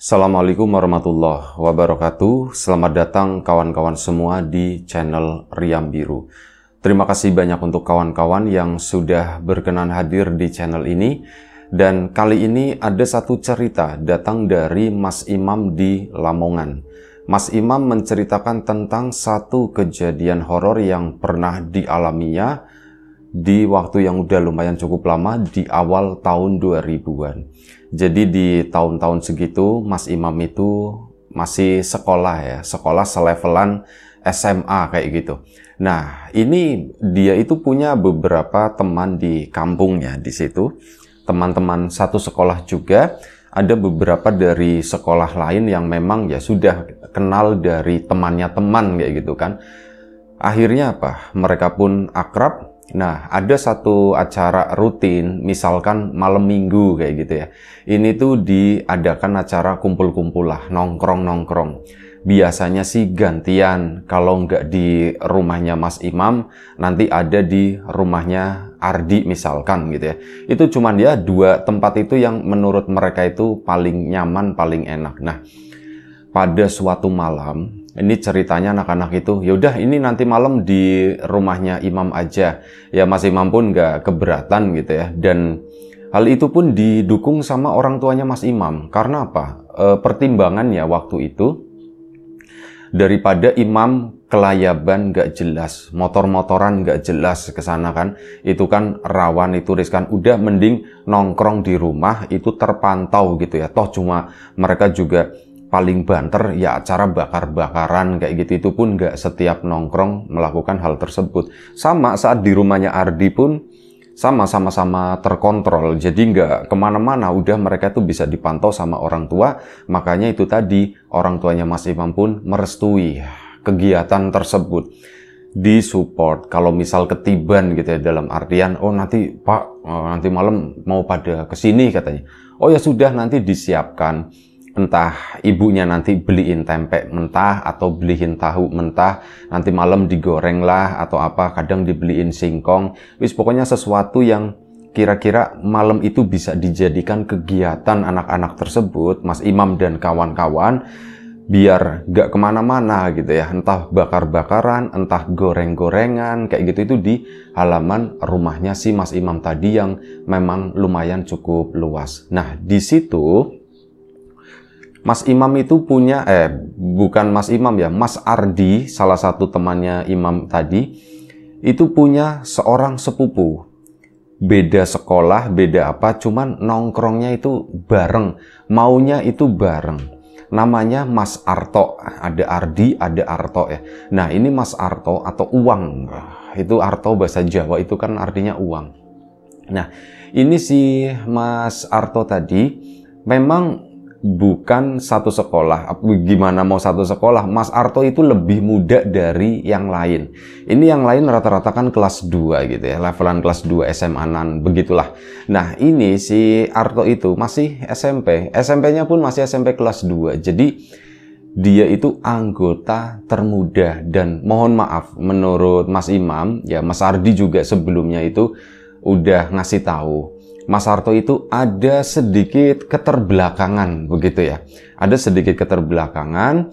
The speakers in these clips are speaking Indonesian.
Assalamualaikum warahmatullahi wabarakatuh. Selamat datang kawan-kawan semua di channel Riam Biru. Terima kasih banyak untuk kawan-kawan yang sudah berkenan hadir di channel ini. Dan kali ini ada satu cerita datang dari Mas Imam di Lamongan. Mas Imam menceritakan tentang satu kejadian horor yang pernah dialaminya di waktu yang udah lumayan cukup lama, di awal tahun 2000-an. Jadi di tahun-tahun segitu Mas Imam itu masih sekolah ya, sekolah selevelan SMA kayak gitu. Nah, ini dia itu punya beberapa teman di kampungnya di situ. Teman-teman satu sekolah juga, ada beberapa dari sekolah lain yang memang ya sudah kenal dari temannya teman kayak gitu kan. Akhirnya apa? Mereka pun akrab. Nah, ada satu acara rutin, misalkan malam minggu kayak gitu ya. Ini tuh diadakan acara kumpul-kumpul lah, nongkrong-nongkrong. Biasanya sih gantian, kalau nggak di rumahnya Mas Imam, nanti ada di rumahnya Ardi misalkan gitu ya. Itu cuman ya dua tempat itu yang menurut mereka itu paling nyaman, paling enak. Nah, pada suatu malam, ini ceritanya anak-anak itu, yaudah ini nanti malam di rumahnya Imam aja. Ya Mas Imam pun nggak keberatan gitu ya. Dan hal itu pun didukung sama orang tuanya Mas Imam. Karena apa? Pertimbangannya waktu itu, daripada Imam kelayaban nggak jelas, motor-motoran nggak jelas ke sana kan, itu kan rawan, itu riskan. Udah mending nongkrong di rumah, itu terpantau gitu ya. Toh cuma mereka juga paling banter ya acara bakar-bakaran kayak gitu, itu pun nggak setiap nongkrong melakukan hal tersebut. Sama saat di rumahnya Ardi pun sama-sama terkontrol, jadi nggak kemana-mana, udah mereka tuh bisa dipantau sama orang tua. Makanya itu tadi orang tuanya Mas Imam pun merestui kegiatan tersebut, disupport. Kalau misal ketiban gitu ya, dalam artian oh nanti Pak nanti malam mau pada kesini katanya, oh ya sudah nanti disiapkan. Entah ibunya nanti beliin tempe mentah atau beliin tahu mentah, nanti malam digoreng lah atau apa, kadang dibeliin singkong. Wis pokoknya sesuatu yang kira-kira malam itu bisa dijadikan kegiatan anak-anak tersebut, Mas Imam dan kawan-kawan, biar gak kemana-mana gitu ya. Entah bakar-bakaran, entah goreng-gorengan, kayak gitu, itu di halaman rumahnya si Mas Imam tadi yang memang lumayan cukup luas. Nah, di situ Mas Imam itu punya, bukan Mas Imam ya, Mas Ardi, salah satu temannya Imam tadi, itu punya seorang sepupu. Beda sekolah, beda apa, cuman nongkrongnya itu bareng, maunya itu bareng. Namanya Mas Arto, ada Ardi, ada Arto ya. Nah, ini Mas Arto atau uang, itu Arto bahasa Jawa, itu kan artinya uang. Nah, ini si Mas Arto tadi memang bukan satu sekolah. Gimana mau satu sekolah? Mas Arto itu lebih muda dari yang lain. Ini yang lain rata-rata kan kelas 2 gitu ya, levelan kelas 2 SMA-an begitulah. Nah, ini si Arto itu masih SMP. SMP-nya pun masih SMP kelas 2. Jadi dia itu anggota termuda, dan mohon maaf menurut Mas Imam, ya Mas Ardi juga sebelumnya itu udah ngasih tahu, Mas Arto itu ada sedikit keterbelakangan begitu ya. Ada sedikit keterbelakangan,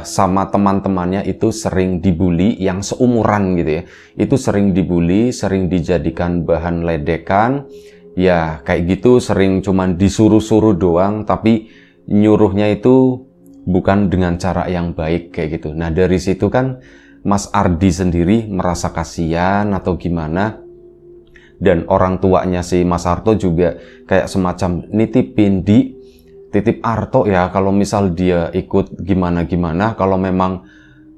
sama teman-temannya itu sering dibully, yang seumuran gitu ya. Itu sering dibully, sering dijadikan bahan ledekan. Ya kayak gitu, sering cuman disuruh-suruh doang, tapi nyuruhnya itu bukan dengan cara yang baik kayak gitu. Nah, dari situ kan Mas Ardi sendiri merasa kasihan atau gimana. Dan orang tuanya si Mas Arto juga kayak semacam nitipin, titip Arto ya, kalau misal dia ikut gimana-gimana, kalau memang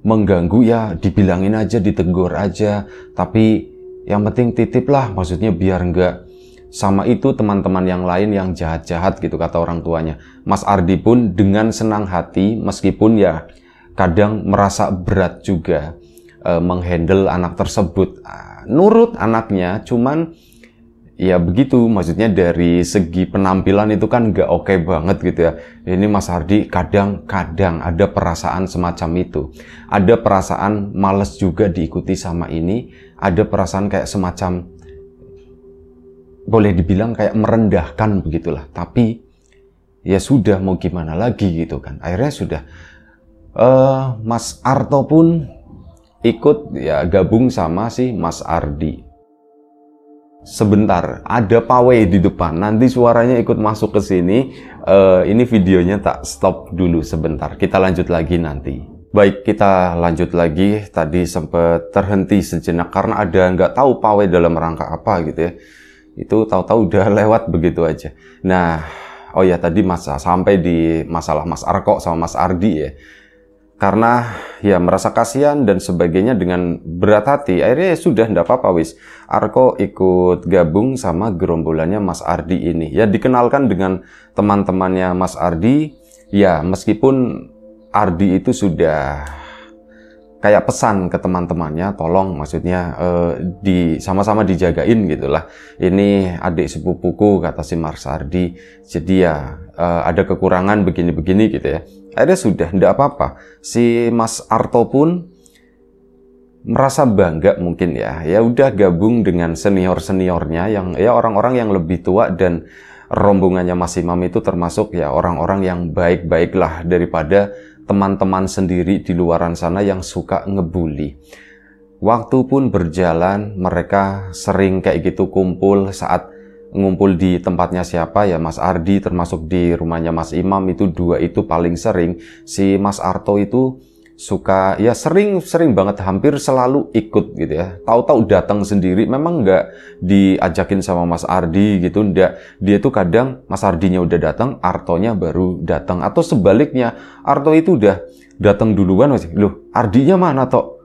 mengganggu ya dibilangin aja, ditegur aja, tapi yang penting titip lah, maksudnya biar enggak sama itu teman-teman yang lain yang jahat-jahat gitu, kata orang tuanya. Mas Ardi pun dengan senang hati, meskipun ya kadang merasa berat juga menghandle anak tersebut. Nurut anaknya, cuman ya begitu, maksudnya dari segi penampilan itu kan nggak oke banget gitu ya. Ini Mas Ardi kadang-kadang ada perasaan semacam itu. Ada perasaan males juga diikuti sama ini. Ada perasaan kayak semacam, boleh dibilang kayak merendahkan begitulah. Tapi ya sudah mau gimana lagi gitu kan. Akhirnya sudah Mas Arto pun ikut ya gabung sama si Mas Ardi. Sebentar, ada pawai di depan. Nanti suaranya ikut masuk ke sini. Ini videonya tak stop dulu sebentar. Kita lanjut lagi nanti. Baik, kita lanjut lagi. Tadi sempat terhenti sejenak karena ada nggak tahu pawai dalam rangka apa gitu ya. Itu tahu-tahu udah lewat begitu aja. Nah, oh ya tadi sampai di masalah Mas Arko sama Mas Ardi ya. Karena ya merasa kasihan dan sebagainya dengan berat hati, akhirnya ya sudah ndak apa-apa wis. Arko ikut gabung sama gerombolannya Mas Ardi ini. Ya dikenalkan dengan teman-temannya Mas Ardi. Ya meskipun Ardi itu sudah kayak pesan ke teman-temannya, tolong maksudnya sama-sama dijagain gitulah. Ini adik sepupuku kata si Mas Ardi. Jadi ya ada kekurangan begini-begini gitu ya. Akhirnya sudah, ndak apa-apa. Si Mas Arto pun merasa bangga mungkin ya. Ya udah gabung dengan senior-seniornya yang ya orang-orang yang lebih tua, dan rombongannya Mas Imam itu termasuk ya orang-orang yang baik-baik lah daripada teman-teman sendiri di luaran sana yang suka ngebully. Waktu pun berjalan, mereka sering kayak gitu kumpul. Saat ngumpul di tempatnya siapa ya Mas Ardi, termasuk di rumahnya Mas Imam, itu dua itu paling sering. Si Mas Arto itu suka ya sering banget, hampir selalu ikut gitu ya. Tahu-tahu datang sendiri, memang nggak diajakin sama Mas Ardi gitu, ndak. Dia tuh kadang Mas Ardinya udah datang, Artonya baru datang, atau sebaliknya Arto itu udah datang duluan, loh Ardinya mana toh?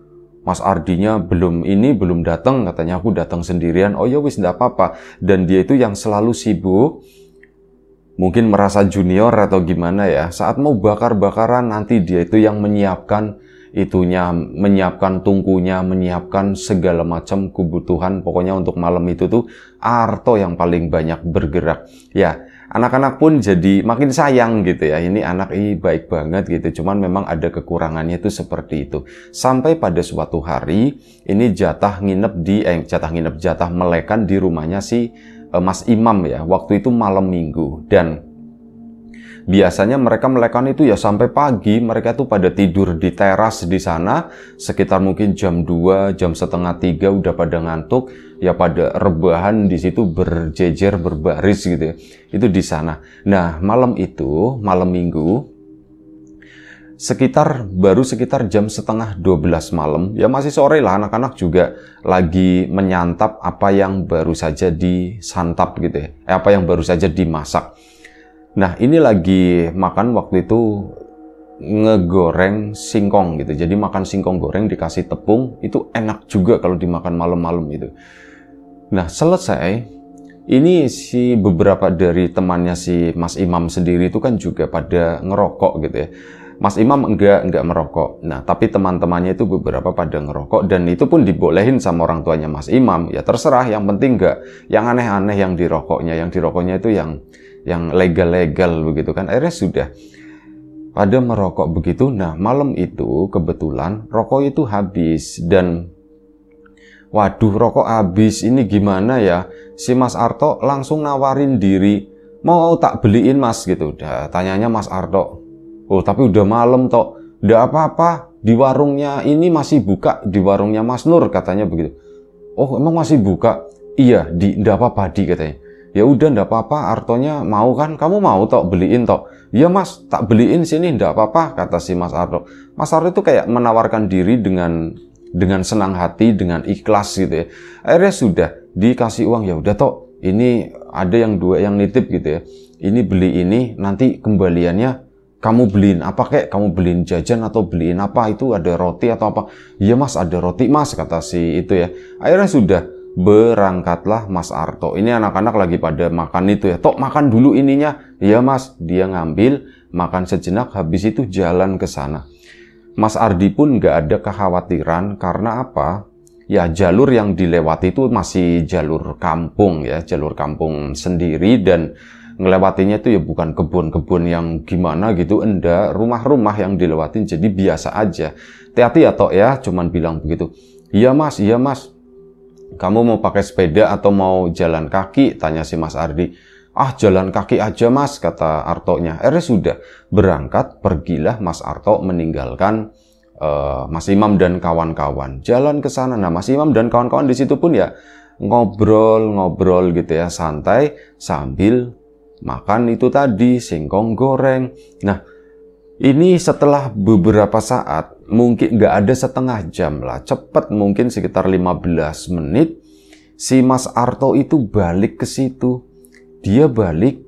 Mas Ardinya belum datang, katanya aku datang sendirian. Oh ya wis ndak apa-apa. Dan dia itu yang selalu sibuk, mungkin merasa junior atau gimana ya. Saat mau bakar-bakaran nanti dia itu yang menyiapkan itunya, menyiapkan tungkunya, menyiapkan segala macam kebutuhan. Pokoknya untuk malam itu tuh Arto yang paling banyak bergerak. Ya, anak-anak pun jadi makin sayang gitu ya. Ini anak ini baik banget gitu. Cuman memang ada kekurangannya itu seperti itu. Sampai pada suatu hari ini jatah melekan di rumahnya si Mas Imam ya. Waktu itu malam minggu, dan biasanya mereka melekan itu ya sampai pagi. Mereka tuh pada tidur di teras di sana sekitar mungkin jam 2, jam setengah 3 udah pada ngantuk. Ya pada rebahan di situ berjejer berbaris gitu ya. Itu di sana. Nah, malam itu, malam minggu, baru sekitar jam setengah 12 malam. Ya masih sore lah, anak-anak juga lagi menyantap apa yang baru saja disantap gitu ya. Apa yang baru saja dimasak. Nah, ini lagi makan waktu itu ngegoreng singkong gitu. Jadi makan singkong goreng dikasih tepung, itu enak juga kalau dimakan malam-malam gitu. Nah, selesai, ini si beberapa dari temannya si Mas Imam sendiri itu kan juga pada ngerokok gitu ya. Mas Imam enggak merokok. Nah, tapi teman-temannya itu beberapa pada ngerokok, dan itu pun dibolehin sama orang tuanya Mas Imam. Ya terserah, yang penting enggak yang aneh-aneh yang dirokoknya. Yang dirokoknya itu yang legal-legal begitu kan. Akhirnya sudah pada merokok begitu. Nah, malam itu kebetulan rokok itu habis, dan waduh, rokok habis, ini gimana ya? Si Mas Arto langsung nawarin diri, mau tak beliin Mas gitu. Tanyanya Mas Arto, oh tapi udah malam toh, ndak apa-apa, di warungnya ini masih buka, di warungnya Mas Nur katanya begitu. Oh emang masih buka? Iya, ndak apa-apa di katanya. Ya udah ndak apa-apa, Artonya mau kan, kamu mau toh beliin toh? Iya Mas, tak beliin sini ndak apa-apa kata si Mas Arto. Mas Arto itu kayak menawarkan diri dengan senang hati, dengan ikhlas gitu ya. Akhirnya sudah dikasih uang, ya udah toh, ini ada yang dua yang nitip gitu ya. Ini beli ini, nanti kembaliannya kamu beliin apa kek? Kamu beliin jajan atau beliin apa? Itu ada roti atau apa? Iya Mas, ada roti Mas kata si itu ya. Akhirnya sudah berangkatlah Mas Arto. Ini anak-anak lagi pada makan itu ya. Tok makan dulu ininya. Iya Mas, dia ngambil, makan sejenak, habis itu jalan ke sana. Mas Ardi pun nggak ada kekhawatiran, karena apa? Ya jalur yang dilewati itu masih jalur kampung ya, jalur kampung sendiri, dan ngelewatinya itu ya bukan kebun-kebun yang gimana gitu, enggak, rumah-rumah yang dilewatin, jadi biasa aja. Hati-hati ya Tok ya, cuman bilang begitu. Iya Mas, kamu mau pakai sepeda atau mau jalan kaki? Tanya si Mas Ardi. Ah, jalan kaki aja Mas, kata Artonya. Akhirnya sudah berangkat, pergilah Mas Arto meninggalkan Mas Imam dan kawan-kawan. Jalan ke sana. Nah, Mas Imam dan kawan-kawan di situ pun ya ngobrol-ngobrol gitu ya, santai sambil makan itu tadi, singkong goreng. Nah, ini setelah beberapa saat, mungkin nggak ada setengah jam lah, cepet mungkin sekitar 15 menit, si Mas Arto itu balik ke situ. Dia balik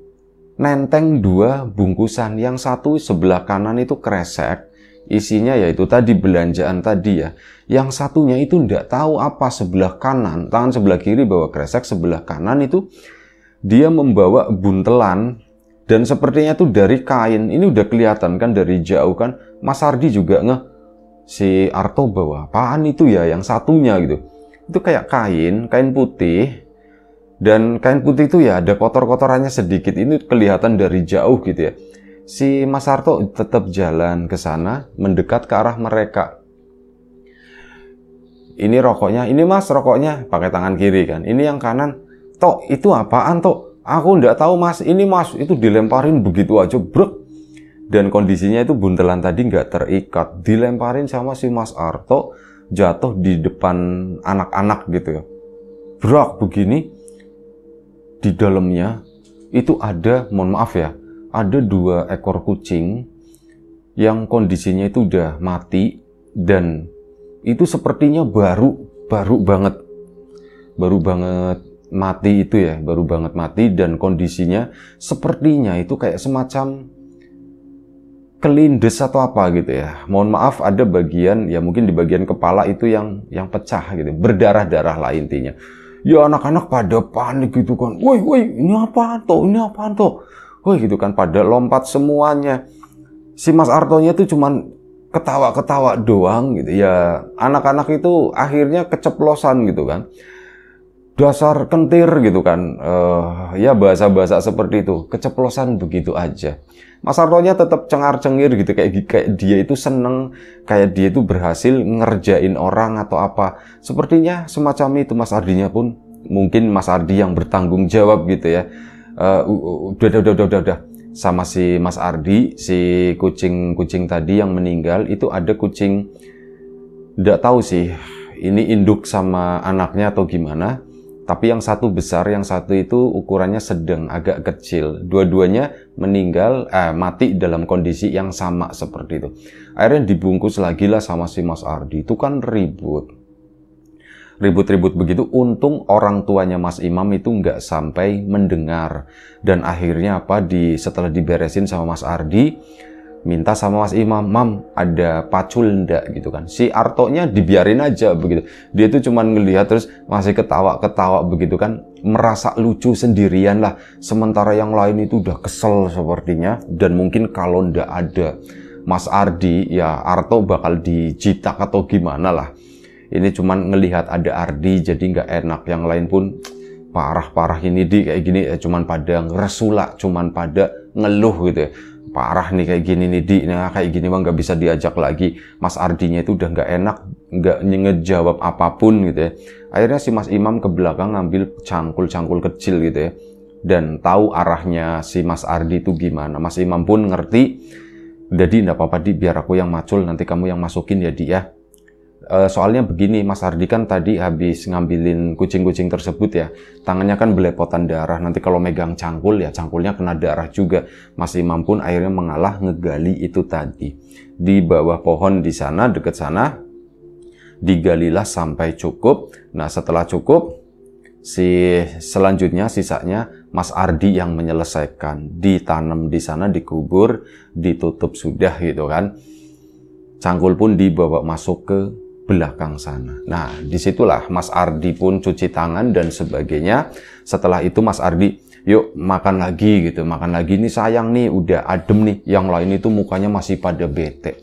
nenteng 2 bungkusan, yang satu sebelah kanan itu kresek, isinya yaitu tadi belanjaan tadi ya. Yang satunya itu nggak tahu apa, sebelah kanan, tangan sebelah kiri bawa kresek, sebelah kanan itu dia membawa buntelan. Dan sepertinya itu dari kain. Ini udah kelihatan kan dari jauh kan. Mas Ardi juga ngeh, si Arto bawa apaan itu ya yang satunya gitu. Itu kayak kain putih. Dan kain putih itu ya ada kotor-kotorannya sedikit. Ini kelihatan dari jauh gitu ya. Si Mas Arto tetap jalan ke sana, mendekat ke arah mereka. Ini rokoknya, ini Mas rokoknya, pakai tangan kiri kan. Ini yang kanan, Tok itu apaan Tok? Aku nggak tahu Mas, ini Mas, itu dilemparin begitu aja, brek. Dan kondisinya itu buntelan tadi nggak terikat, dilemparin sama si Mas Arto, jatuh di depan anak-anak gitu ya. Brak begini, di dalamnya itu ada, mohon maaf ya, ada 2 ekor kucing yang kondisinya itu udah mati dan itu sepertinya baru banget mati itu ya, baru banget mati dan kondisinya sepertinya itu kayak semacam kelindes atau apa gitu ya. Mohon maaf ada bagian ya mungkin di bagian kepala itu yang pecah gitu, berdarah-darah lah intinya. Ya anak-anak pada panik gitu kan. Woi, ini apaan toh? Ini apaan toh? Woi gitu kan, pada lompat semuanya. Si Mas Artonya itu cuman ketawa-ketawa doang gitu. Ya anak-anak itu akhirnya keceplosan gitu kan. Dasar kentir gitu kan, ya bahasa-bahasa seperti itu, keceplosan begitu aja. Mas Artonya tetap cengar-cengir gitu, kayak dia itu seneng, kayak dia itu berhasil ngerjain orang atau apa. Sepertinya semacam itu. Mas Ardinya pun, mungkin Mas Ardi yang bertanggung jawab gitu ya. Udah. Sama si Mas Ardi, si kucing tadi yang meninggal, itu ada kucing, nggak tahu sih, ini induk sama anaknya atau gimana. Tapi yang satu besar, yang satu itu ukurannya sedang, agak kecil. Dua-duanya meninggal, mati dalam kondisi yang sama seperti itu. Akhirnya dibungkus lagi lah sama si Mas Ardi. Itu kan ribut begitu. Untung orang tuanya Mas Imam itu nggak sampai mendengar. Dan akhirnya apa? Setelah diberesin sama Mas Ardi, minta sama Mas Imam, Mam, ada pacul ndak gitu kan. Si Artonya dibiarin aja begitu. Dia tuh cuman ngelihat terus masih ketawa-ketawa begitu kan, merasa lucu sendirian lah. Sementara yang lain itu udah kesel sepertinya. Dan mungkin kalau ndak ada Mas Ardi, ya Arto bakal dijitak atau gimana lah. Ini cuman ngelihat ada Ardi jadi nggak enak. Yang lain pun parah ini kayak gini, cuman pada ngeresula, cuman pada ngeluh gitu ya. Parah nih kayak gini nih nah kayak gini mah nggak bisa diajak lagi. Mas Ardinya itu udah nggak enak, nggak ngejawab apapun gitu ya. Akhirnya si Mas Imam ke belakang ngambil cangkul kecil gitu ya, dan tahu arahnya si Mas Ardi itu gimana. Mas Imam pun ngerti, jadi nggak apa-apa Di, biar aku yang macul, nanti kamu yang masukin ya Di ya. Soalnya begini, Mas Ardi kan tadi habis ngambilin kucing-kucing tersebut ya, tangannya kan belepotan darah, nanti kalau megang cangkul ya cangkulnya kena darah juga. Mas Imam pun akhirnya mengalah ngegali itu tadi. Di bawah pohon di sana, deket sana, digalilah sampai cukup. Nah setelah cukup, selanjutnya sisanya Mas Ardi yang menyelesaikan. Ditanam di sana, dikubur, ditutup sudah gitu kan. Cangkul pun dibawa masuk ke belakang sana. Nah, disitulah Mas Ardi pun cuci tangan dan sebagainya. Setelah itu Mas Ardi, yuk makan lagi gitu. Makan lagi nih sayang nih, udah adem nih. Yang lain itu mukanya masih pada bete.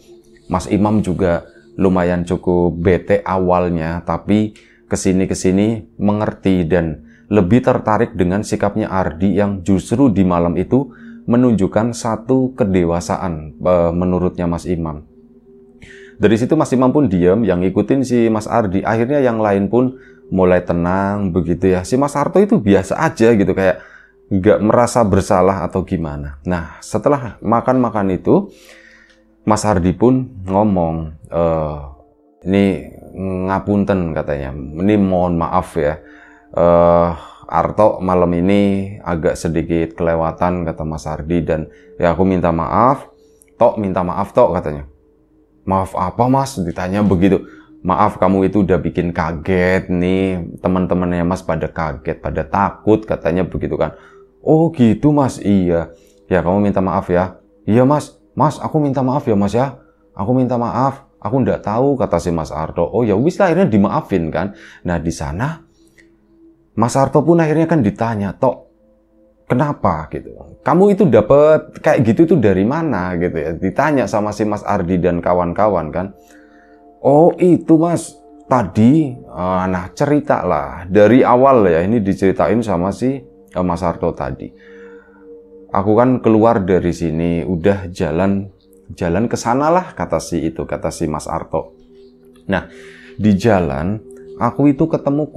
Mas Imam juga lumayan cukup bete awalnya, tapi kesini mengerti dan lebih tertarik dengan sikapnya Ardi yang justru di malam itu menunjukkan satu kedewasaan menurutnya Mas Imam. Dari situ Mas Imam pun diam, yang ngikutin si Mas Ardi. Akhirnya yang lain pun mulai tenang begitu ya. Si Mas Arto itu biasa aja gitu, kayak nggak merasa bersalah atau gimana. Nah, setelah makan-makan itu, Mas Ardi pun ngomong, ini ngapunten katanya, ini mohon maaf ya, Arto malam ini agak sedikit kelewatan, kata Mas Ardi, dan ya aku minta maaf, Tok minta maaf Tok katanya. Maaf apa Mas? Ditanya begitu. Maaf kamu itu udah bikin kaget nih, teman-temannya Mas pada kaget, pada takut katanya begitu kan. Oh gitu Mas, iya. Ya kamu minta maaf ya. Iya Mas, Mas aku minta maaf ya Mas ya. Aku minta maaf, aku nggak tahu kata si Mas Arto. Oh ya wis lah, akhirnya dimaafin kan. Nah di sana Mas Arto pun akhirnya kan ditanya, Tok, kenapa gitu? Kamu itu dapat kayak gitu itu dari mana gitu ya? Ditanya sama si Mas Ardi dan kawan-kawan kan. Oh itu Mas, tadi, nah cerita lah dari awal ya, ini diceritain sama si Mas Arto tadi. Aku kan keluar dari sini, udah jalan ke sana lah kata si Mas Arto. Nah di jalan aku itu ketemu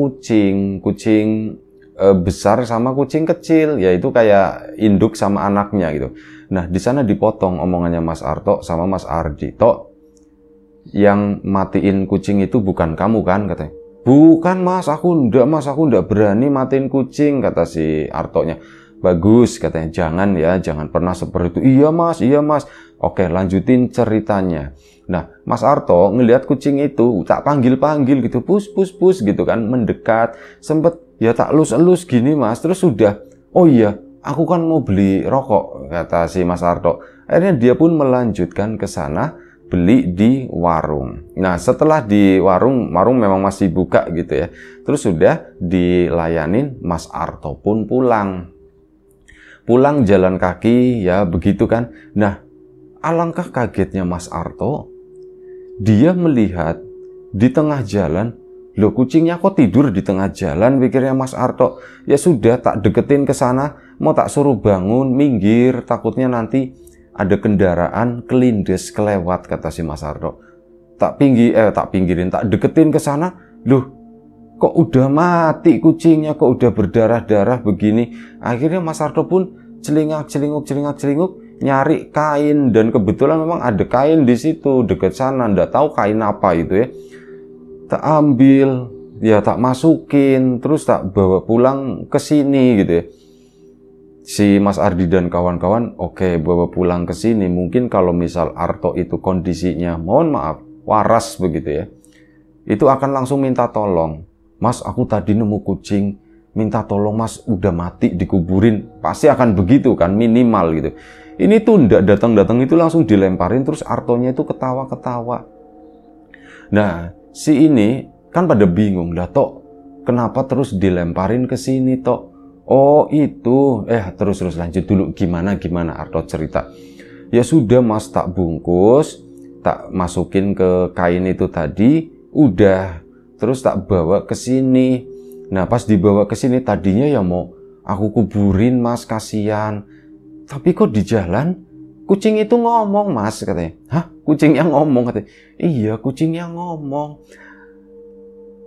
kucing besar sama kucing kecil, yaitu kayak induk sama anaknya gitu. Nah di sana dipotong omongannya Mas Arto sama Mas Ardi. Tok, yang matiin kucing itu bukan kamu kan katanya. Bukan Mas, aku enggak berani matiin kucing kata si Artonya. Bagus katanya, jangan pernah seperti itu. Iya Mas. Oke, lanjutin ceritanya. Nah, Mas Arto ngelihat kucing itu, tak panggil-panggil gitu, pus gitu kan, mendekat. Sempet ya tak elus-elus gini Mas, terus sudah, oh iya, aku kan mau beli rokok, kata si Mas Arto. Akhirnya dia pun melanjutkan ke sana, beli di warung. Nah, setelah di warung memang masih buka gitu ya. Terus sudah dilayanin, Mas Arto pun pulang jalan kaki ya begitu kan. Nah, alangkah kagetnya Mas Arto, dia melihat di tengah jalan, loh kucingnya kok tidur di tengah jalan, pikirnya Mas Arto. Ya sudah, tak deketin ke sana, mau tak suruh bangun, minggir, takutnya nanti ada kendaraan kelindes kelewat, kata si Mas Arto. Tak deketin ke sana, loh kok udah mati kucingnya, kok udah berdarah-darah begini. Akhirnya Mas Arto pun celingak-celinguk nyari kain, dan kebetulan memang ada kain di situ dekat sana, ndak tahu kain apa itu ya. Tak ambil, ya tak masukin, terus tak bawa pulang ke sini gitu ya. Si Mas Ardi dan kawan-kawan, oke, bawa pulang ke sini. Mungkin kalau misal Arto itu kondisinya, mohon maaf, waras begitu ya, itu akan langsung minta tolong. Mas, aku tadi nemu kucing, minta tolong Mas, udah mati dikuburin. Pasti akan begitu kan, minimal gitu. Ini tuh ndak datang itu langsung dilemparin, terus Artonya itu ketawa-ketawa. Nah, si ini kan pada bingung, lah Tok, kenapa terus dilemparin ke sini Tok? Oh itu, terus lanjut dulu, gimana Arto cerita. Ya sudah Mas, tak bungkus, tak masukin ke kain itu tadi, udah. Terus tak bawa ke sini. Nah, pas dibawa ke sini tadinya ya mau aku kuburin Mas, kasihan. Tapi kok di jalan kucing itu ngomong Mas, katanya. Hah? Kucingnya ngomong katanya. Iya, kucingnya ngomong.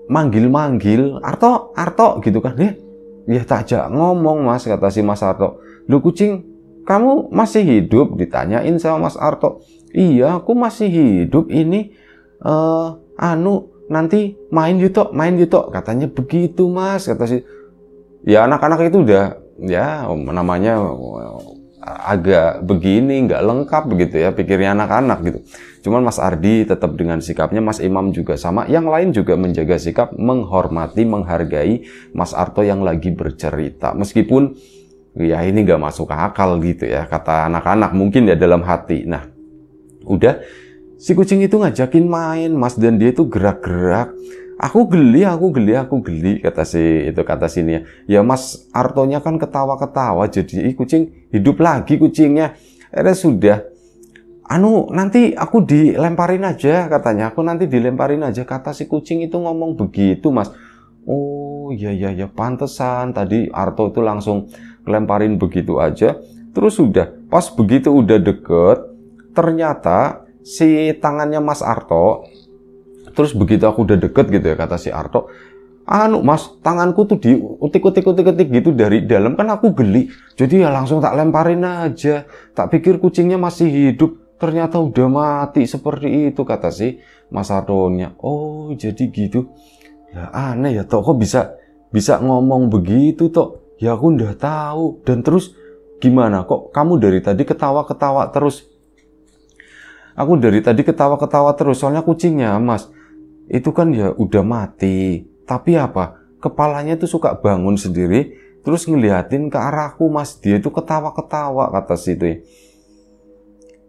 Manggil-manggil, Arto gitu kan. Ya tak ajak ngomong Mas, kata si Mas Arto. Lu kucing, kamu masih hidup? Ditanyain sama Mas Arto. Iya, aku masih hidup ini. Nanti main yuk Tok, katanya begitu Mas, kata si. Ya anak-anak itu udah, ya namanya agak begini, nggak lengkap begitu ya, pikirnya anak-anak gitu. Cuman Mas Ardi tetap dengan sikapnya, Mas Imam juga sama, yang lain juga menjaga sikap, menghormati, menghargai Mas Arto yang lagi bercerita. Meskipun ya ini nggak masuk akal gitu ya, kata anak-anak mungkin ya dalam hati. Nah, udah. Si kucing itu ngajakin main Mas, dan dia itu gerak-gerak. Aku geli, kata sini ya. Ya Mas Artonya kan ketawa-ketawa, jadi kucing hidup lagi kucingnya. Akhirnya sudah. Nanti aku dilemparin aja katanya. Aku nanti dilemparin aja, kata si kucing itu ngomong begitu Mas. Oh ya pantesan tadi Arto itu langsung lemparin begitu aja. Terus sudah, pas begitu udah deket, ternyata si tangannya Mas Arto, terus begitu aku udah deket gitu ya, kata si Arto, anu Mas, tanganku tuh diutik-utik gitu dari dalam, kan aku geli. Jadi ya langsung tak lemparin aja. Tak pikir kucingnya masih hidup, ternyata udah mati. Seperti itu kata si Mas Artonya. Oh, jadi gitu. Ya aneh ya, Tok, kok bisa ngomong begitu, Tok? Ya aku udah tahu. Dan terus gimana? Kok kamu dari tadi ketawa-ketawa terus? Aku dari tadi ketawa-ketawa terus, soalnya kucingnya, Mas, itu kan ya udah mati. Tapi apa? Kepalanya tuh suka bangun sendiri, terus ngeliatin ke arahku, Mas. Dia itu ketawa-ketawa, kata situ.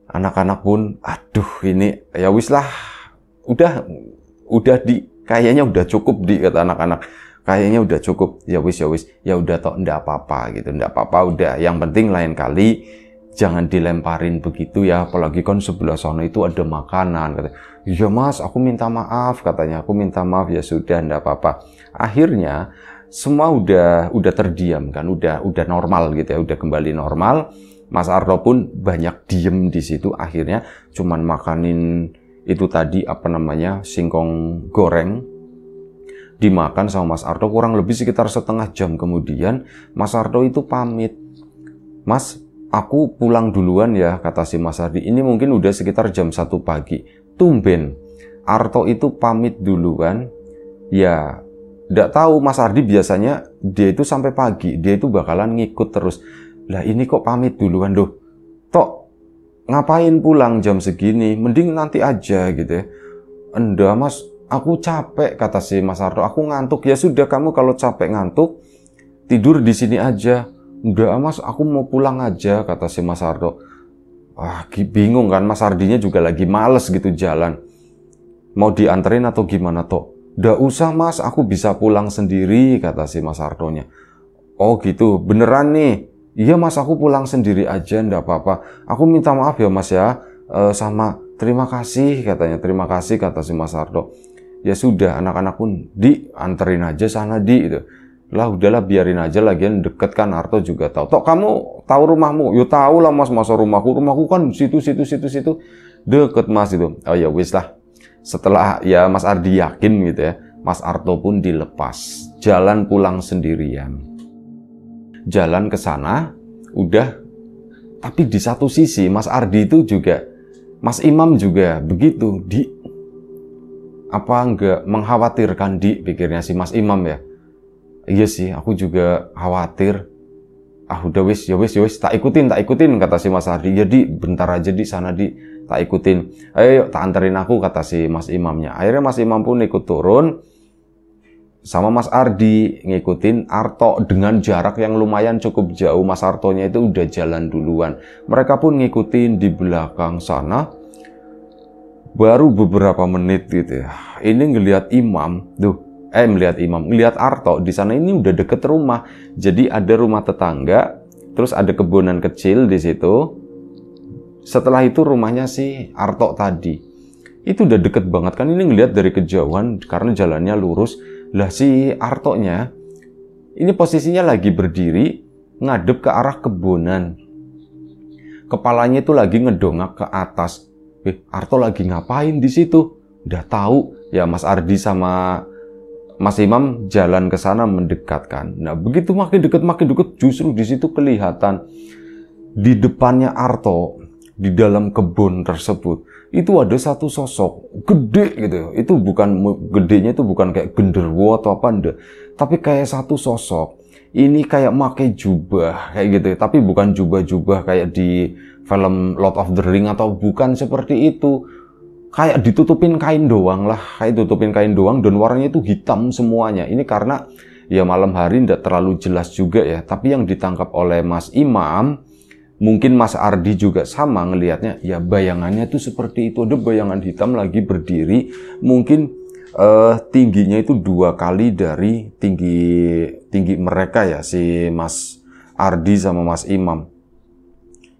Anak-anak pun, aduh ini, ya wis lah. Udah kayaknya udah cukup kata anak-anak. Kayaknya udah cukup. Ya wis. Ya udah Tok, ndak apa-apa gitu. Ndak apa-apa udah. Yang penting lain kali jangan dilemparin begitu ya, apalagi kan sebelah sana itu ada makanan. Kata, iya Mas, aku minta maaf, katanya. Aku minta maaf, ya sudah, ndak apa-apa. Akhirnya semua udah terdiam kan, udah normal gitu ya, udah kembali normal. Mas Arto pun banyak diem di situ. Akhirnya cuman makanin itu tadi apa namanya, singkong goreng, dimakan sama Mas Arto. Kurang lebih sekitar setengah jam kemudian Mas Arto itu pamit. Mas, aku pulang duluan ya, kata si Mas Ardi. Ini mungkin udah sekitar jam 1 pagi. Tumben Arto itu pamit duluan. Ya, nggak tahu Mas Ardi biasanya dia itu sampai pagi, dia itu bakalan ngikut terus. Lah ini kok pamit duluan loh. Tok, ngapain pulang jam segini? Mending nanti aja gitu ya. Enggak Mas, aku capek, kata si Mas Arto. Aku ngantuk. Ya sudah, kamu kalau capek ngantuk, tidur di sini aja. Udah Mas, aku mau pulang aja, kata si Mas Arto. Wah, bingung kan, Mas Ardinya juga lagi males gitu jalan. Mau dianterin atau gimana, Tok? Nggak usah Mas, aku bisa pulang sendiri, kata si Mas Artonya. Oh gitu, beneran nih? Iya Mas, aku pulang sendiri aja, nggak apa-apa. Aku minta maaf ya Mas ya, sama terima kasih, katanya. Terima kasih, kata si Mas Arto. Ya sudah, anak-anak pun dianterin aja sana gitu. Lah udahlah, biarin aja, lagian deket kan, Arto juga tahu. Tok, kamu tahu rumahmu? Yo tahu lah Mas, masa rumahku kan situ deket Mas itu. Oh ya wis lah. Setelah ya Mas Ardi yakin gitu ya, Mas Arto pun dilepas jalan pulang sendirian. Jalan ke sana udah, tapi di satu sisi Mas Ardi itu juga, Mas Imam juga begitu, apa enggak mengkhawatirkan pikirnya si Mas Imam ya. Iya sih, aku juga khawatir. Ah udah wis, ya wis, tak ikutin, kata si Mas Ardi. Jadi bentar aja di sana tak ikutin. Ayo tak anterin aku, kata si Mas Imamnya. Akhirnya Mas Imam pun ikut turun sama Mas Ardi, ngikutin Arto dengan jarak yang lumayan cukup jauh. Mas Artonya itu udah jalan duluan. Mereka pun ngikutin di belakang sana. Baru beberapa menit gitu ya, ini ngelihat ngelihat Arto di sana. Ini udah deket rumah. Jadi ada rumah tetangga, terus ada kebonan kecil di situ. Setelah itu rumahnya si Arto tadi. Itu udah deket banget kan, ini ngelihat dari kejauhan karena jalannya lurus. Lah si Artonya ini posisinya lagi berdiri ngadep ke arah kebonan. Kepalanya itu lagi ngedongak ke atas. Arto lagi ngapain di situ? Udah tahu ya, Mas Ardi sama Mas Imam jalan ke sana mendekatkan. Nah, begitu makin dekat justru di situ kelihatan di depannya Arto, di dalam kebun tersebut itu ada satu sosok gede gitu. Itu gedenya itu bukan kayak genderuwo atau apa enggak, tapi kayak satu sosok. Ini kayak pakai jubah kayak gitu, tapi bukan jubah-jubah kayak di film Lord of the Ring atau bukan seperti itu. Kayak ditutupin kain doang lah, dan warnanya itu hitam semuanya. Ini karena ya malam hari tidak terlalu jelas juga ya, tapi yang ditangkap oleh Mas Imam, mungkin Mas Ardi juga sama ngelihatnya, ya bayangannya tuh seperti itu. Ada bayangan hitam lagi berdiri, mungkin tingginya itu 2 kali dari tinggi mereka ya, si Mas Ardi sama Mas Imam.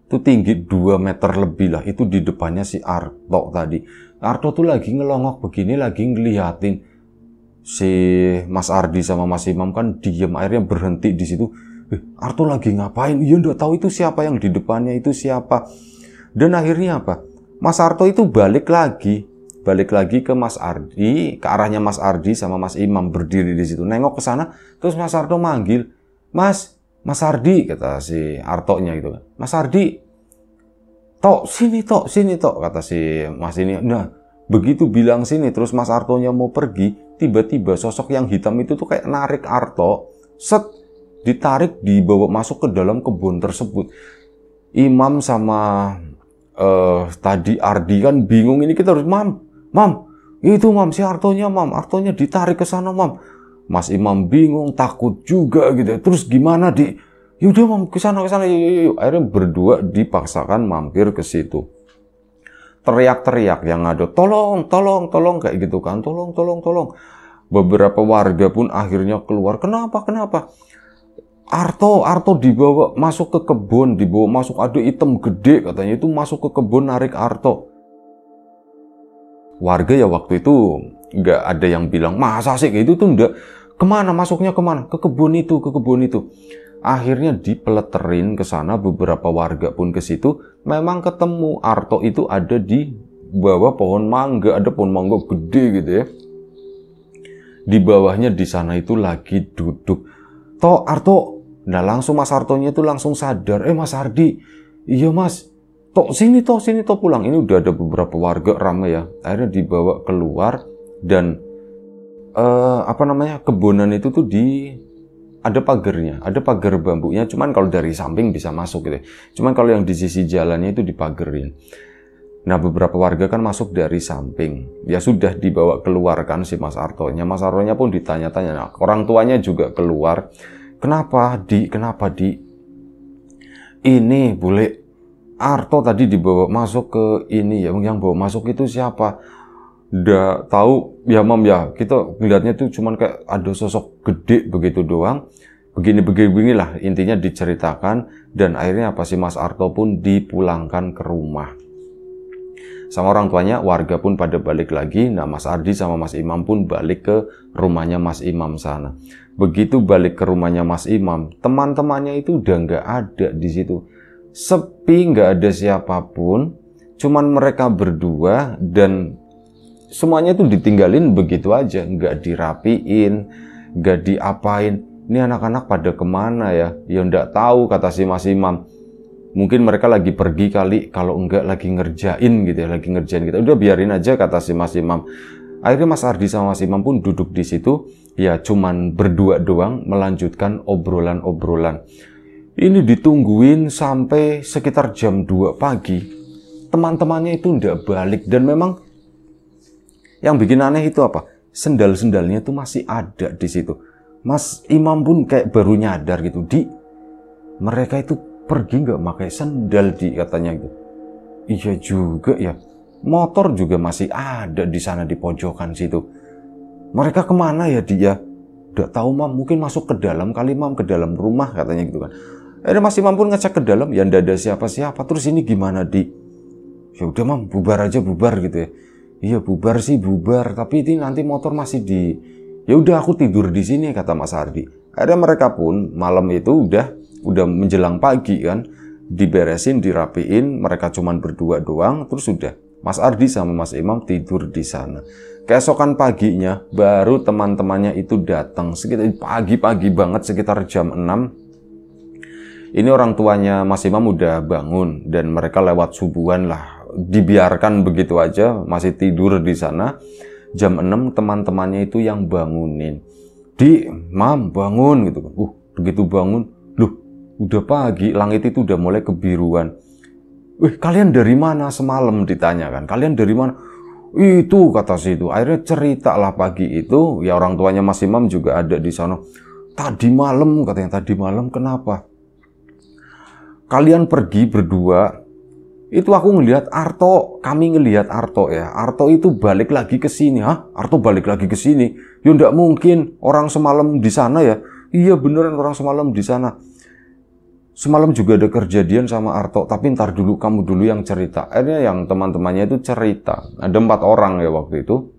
Itu tinggi 2 meter lebih lah, itu di depannya si Arto tadi. Arto tuh lagi ngelongok begini, lagi ngeliatin. Si Mas Ardi sama Mas Imam kan diem, akhirnya berhenti di situ. Arto lagi ngapain? Iya nggak tahu itu siapa, yang di depannya itu siapa. Dan akhirnya apa? Mas Arto itu balik lagi balik lagi ke Mas Ardi, ke arahnya Mas Ardi sama Mas Imam berdiri di situ. Nengok ke sana, terus Mas Arto manggil, Mas Ardi, kata si Artonya gitu kan. Mas Ardi, tok, sini tok, kata si Mas ini. Nah, begitu bilang sini, terus Mas Artonya mau pergi, tiba-tiba sosok yang hitam itu tuh kayak narik Arto, set, ditarik, dibawa masuk ke dalam kebun tersebut. Imam sama tadi Ardi kan bingung, ini kita harus, Mam, itu Mam, si Artonya ditarik ke sana, Mam. Mas Imam bingung, takut juga gitu. Terus gimana, Di? Yaudah, Mam, ke sana, yuk. Akhirnya berdua dipaksakan mampir ke situ. Teriak-teriak yang ada, tolong, kayak gitu kan, tolong. Beberapa warga pun akhirnya keluar. Kenapa? Arto dibawa masuk ke kebun, ada item gede katanya, itu masuk ke kebun narik Arto. Warga ya waktu itu nggak ada yang bilang, masa sih kayak itu tuh enggak. Masuknya kemana? Ke kebun itu. Akhirnya dipeleterin ke sana, beberapa warga pun ke situ. Memang ketemu Arto itu ada di bawah pohon mangga, ada pohon mangga gede gitu ya. Di bawahnya di sana itu lagi duduk. Arto. Nah langsung Mas Artonya itu langsung sadar, Mas Ardi, iya Mas, sini pulang. Ini udah ada beberapa warga ramai ya. Akhirnya dibawa keluar dan kebunan itu tuh ada pagarnya, ada pagar bambunya. Cuman kalau dari samping bisa masuk gitu. Cuman kalau yang di sisi jalannya itu dipagerin. Nah beberapa warga kan masuk dari samping. Ya sudah dibawa keluar kan si Mas Artonya. Mas Artonya pun ditanya-tanya. Nah, orang tuanya juga keluar. Kenapa di? Ini boleh Arto tadi dibawa masuk ke ini ya, yang bawa masuk itu siapa? Udah tahu ya Mam ya, kita ngeliatnya tuh cuman kayak ada sosok gede begitu doang. Beginilah intinya diceritakan dan akhirnya si Mas Arto pun dipulangkan ke rumah. Sama orang tuanya, warga pun pada balik lagi. Nah, Mas Ardi sama Mas Imam pun balik ke rumahnya Mas Imam sana. Begitu balik ke rumahnya Mas Imam, teman-temannya itu udah nggak ada di situ. Sepi, nggak ada siapapun. Cuman mereka berdua dan semuanya itu ditinggalin begitu aja. Nggak dirapiin, nggak diapain. Ini anak-anak pada kemana ya? Ya nggak tahu, kata si Mas Imam. Mungkin mereka lagi pergi kali, kalau enggak lagi ngerjain gitu ya, kita. Udah biarin aja, kata si Mas Imam. Akhirnya Mas Ardi sama Mas Imam pun duduk di situ, ya cuman berdua doang melanjutkan obrolan-obrolan. Ini ditungguin sampai sekitar jam 2 pagi. Teman-temannya itu ndak balik dan memang yang bikin aneh itu apa? Sendal-sendalnya itu masih ada di situ. Mas Imam pun kayak baru nyadar gitu, mereka itu pergi nggak pakai sendal, katanya gitu. Iya juga ya. Motor juga masih ada di sana di pojokan situ. Mereka kemana ya dia? Udah tahu Mam, mungkin masuk ke dalam kali Mam, ke dalam rumah katanya gitu kan. Akhirnya Mas Imam pun ngecek ke dalam, ya ndak ada siapa-siapa. Terus ini gimana Ya udah Mam, bubar gitu ya. Iya bubar sih bubar, tapi ini nanti motor masih Ya udah aku tidur di sini, kata Mas Ardi. Akhirnya mereka pun malam itu udah menjelang pagi kan, diberesin, dirapiin, mereka cuman berdua doang, terus udah Mas Ardi sama Mas Imam tidur di sana. Keesokan paginya baru teman-temannya itu datang, sekitar pagi-pagi banget, sekitar jam 6. Ini orang tuanya Mas Imam udah bangun dan mereka lewat subuhan lah, dibiarkan begitu aja, masih tidur di sana. Jam 6 teman-temannya itu yang bangunin. Mam, bangun gitu kan. Begitu bangun, udah pagi, langit itu udah mulai kebiruan. Kalian dari mana semalam, ditanya kan. Kalian dari mana? Itu, kata si itu. Akhirnya cerita lah pagi itu, ya orang tuanya Mas Imam juga ada di sana. Tadi malam, katanya, tadi malam kenapa? Kalian pergi berdua, itu aku ngelihat Arto, kami ngelihat Arto ya. Arto itu balik lagi ke sini. Hah? Arto balik lagi ke sini? Ya enggak mungkin, orang semalam di sana ya. Iya beneran orang semalam di sana. Semalam juga ada kejadian sama Arto, tapi ntar dulu, kamu dulu yang cerita. Akhirnya yang teman-temannya itu cerita. Ada 4 orang ya waktu itu.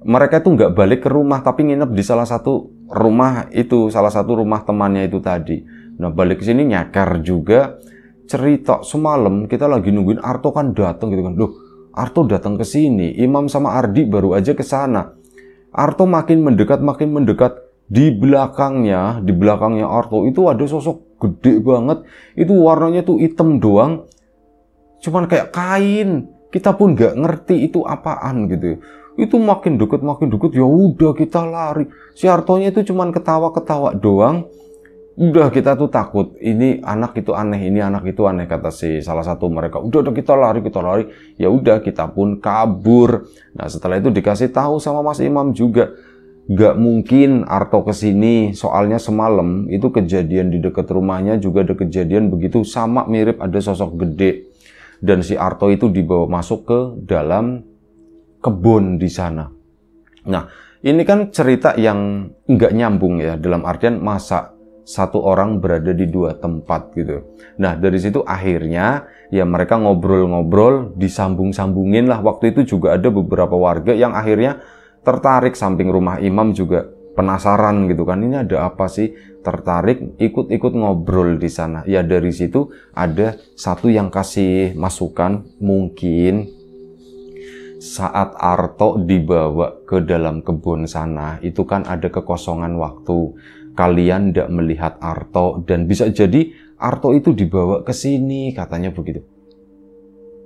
Mereka itu nggak balik ke rumah, tapi nginep di salah satu rumah itu, salah satu rumah temannya itu tadi. Nah balik ke sini nyakar juga, cerita semalam kita lagi nungguin Arto kan datang gitu kan. Loh, Arto datang ke sini, Imam sama Ardi baru aja ke sana. Arto makin mendekat. Di belakangnya Arto itu ada sosok gede banget. Itu warnanya tuh hitam doang. Cuman kayak kain. Kita pun nggak ngerti itu apaan gitu. Itu makin deket, ya udah kita lari. Si Artonya itu cuman ketawa-ketawa doang. Udah kita tuh takut, ini anak itu aneh, kata si salah satu mereka. Udah kita lari. Ya udah kita pun kabur. Nah setelah itu dikasih tahu sama Mas Imam juga, gak mungkin Arto kesini, soalnya semalam itu kejadian di dekat rumahnya juga ada kejadian begitu, sama mirip ada sosok gede. Dan si Arto itu dibawa masuk ke dalam kebun di sana. Nah ini kan cerita yang nggak nyambung ya, dalam artian masa satu orang berada di dua tempat gitu. Nah dari situ akhirnya ya mereka ngobrol-ngobrol, disambung-sambungin lah. Waktu itu juga ada beberapa warga yang akhirnya tertarik, samping rumah Imam juga penasaran gitu kan, ini ada apa sih, tertarik ikut-ikut ngobrol di sana. Ya dari situ ada satu yang kasih masukan, mungkin saat Arto dibawa ke dalam kebun sana itu kan ada kekosongan waktu, kalian tidak melihat Arto dan bisa jadi Arto itu dibawa ke sini, katanya begitu.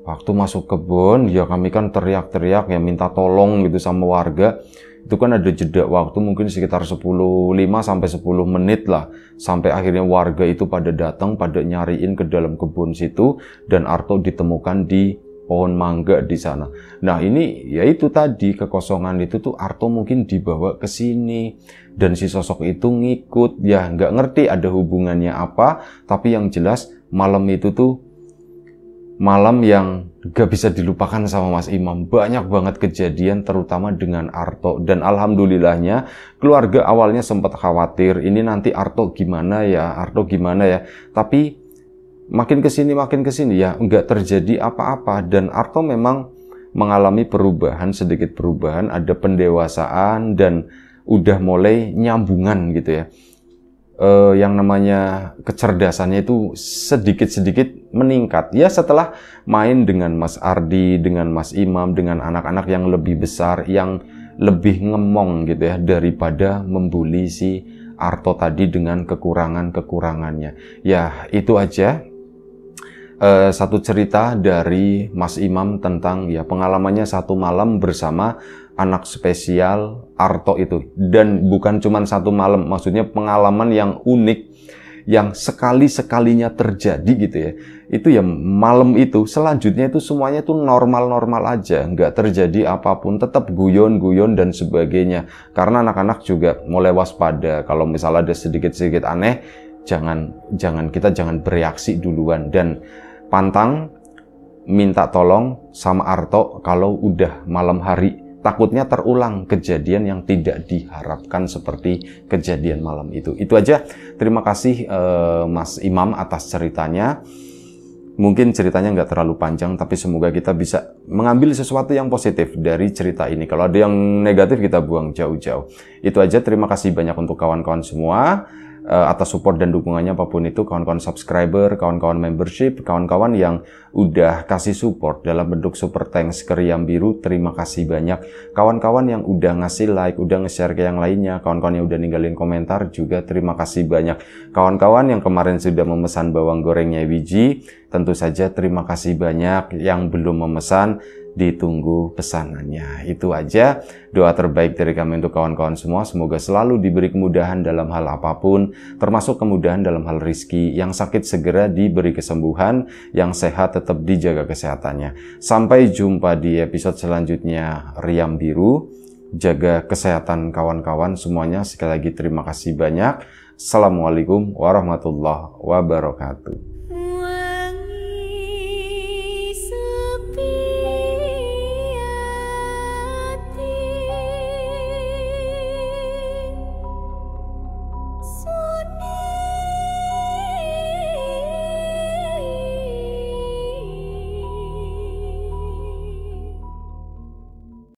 Waktu masuk kebun, ya kami kan teriak-teriak ya minta tolong gitu sama warga. Itu kan ada jeda waktu mungkin sekitar 5 sampai 10 menit lah. Sampai akhirnya warga itu pada datang, pada nyariin ke dalam kebun situ. Dan Arto ditemukan di pohon mangga di sana. Nah ini ya itu tadi, kekosongan itu tuh Arto mungkin dibawa ke sini. Dan si sosok itu ngikut, ya nggak ngerti ada hubungannya apa. Tapi yang jelas malam itu tuh malam yang gak bisa dilupakan sama Mas Imam. Banyak banget kejadian terutama dengan Arto. Dan alhamdulillahnya keluarga awalnya sempat khawatir, ini nanti Arto gimana ya, tapi makin kesini ya nggak terjadi apa-apa. Dan Arto memang mengalami perubahan, sedikit perubahan, ada pendewasaan dan udah mulai nyambungan gitu ya. Yang namanya kecerdasannya itu sedikit-sedikit meningkat. Ya setelah main dengan Mas Ardi, dengan Mas Imam, dengan anak-anak yang lebih besar, yang lebih ngemong gitu ya, daripada membuli si Arto tadi dengan kekurangan-kekurangannya. Ya itu aja. Satu cerita dari Mas Imam tentang ya pengalamannya satu malam bersama anak spesial Arto itu. Dan bukan cuma satu malam, maksudnya pengalaman yang unik, yang sekali-sekalinya terjadi gitu ya. Itu ya malam itu, selanjutnya itu semuanya tuh normal-normal aja, nggak terjadi apapun, tetap guyon-guyon dan sebagainya. Karena anak-anak juga mulai waspada, kalau misalnya ada sedikit-sedikit aneh, kita jangan bereaksi duluan. Dan pantang minta tolong sama Arto kalau udah malam hari. Takutnya terulang kejadian yang tidak diharapkan seperti kejadian malam itu. Itu aja. Terima kasih Mas Imam atas ceritanya. Mungkin ceritanya nggak terlalu panjang, tapi semoga kita bisa mengambil sesuatu yang positif dari cerita ini. Kalau ada yang negatif kita buang jauh-jauh. Itu aja. Terima kasih banyak untuk kawan-kawan semua atas support dan dukungannya apapun itu, kawan-kawan subscriber, kawan-kawan membership, kawan-kawan yang udah kasih support dalam bentuk super thanks ke Riam Biru, terima kasih banyak. Kawan-kawan yang udah ngasih like, udah nge-share ke yang lainnya, kawan-kawan yang udah ninggalin komentar juga terima kasih banyak. Kawan-kawan yang kemarin sudah memesan bawang gorengnya Wiji, tentu saja terima kasih banyak. Yang belum memesan, ditunggu pesanannya. Itu aja. Doa terbaik dari kami untuk kawan-kawan semua. Semoga selalu diberi kemudahan dalam hal apapun, termasuk kemudahan dalam hal rizki. Yang sakit segera diberi kesembuhan, yang sehat tetap dijaga kesehatannya. Sampai jumpa di episode selanjutnya Riam Biru. Jaga kesehatan kawan-kawan semuanya. Sekali lagi terima kasih banyak. Assalamualaikum warahmatullahi wabarakatuh.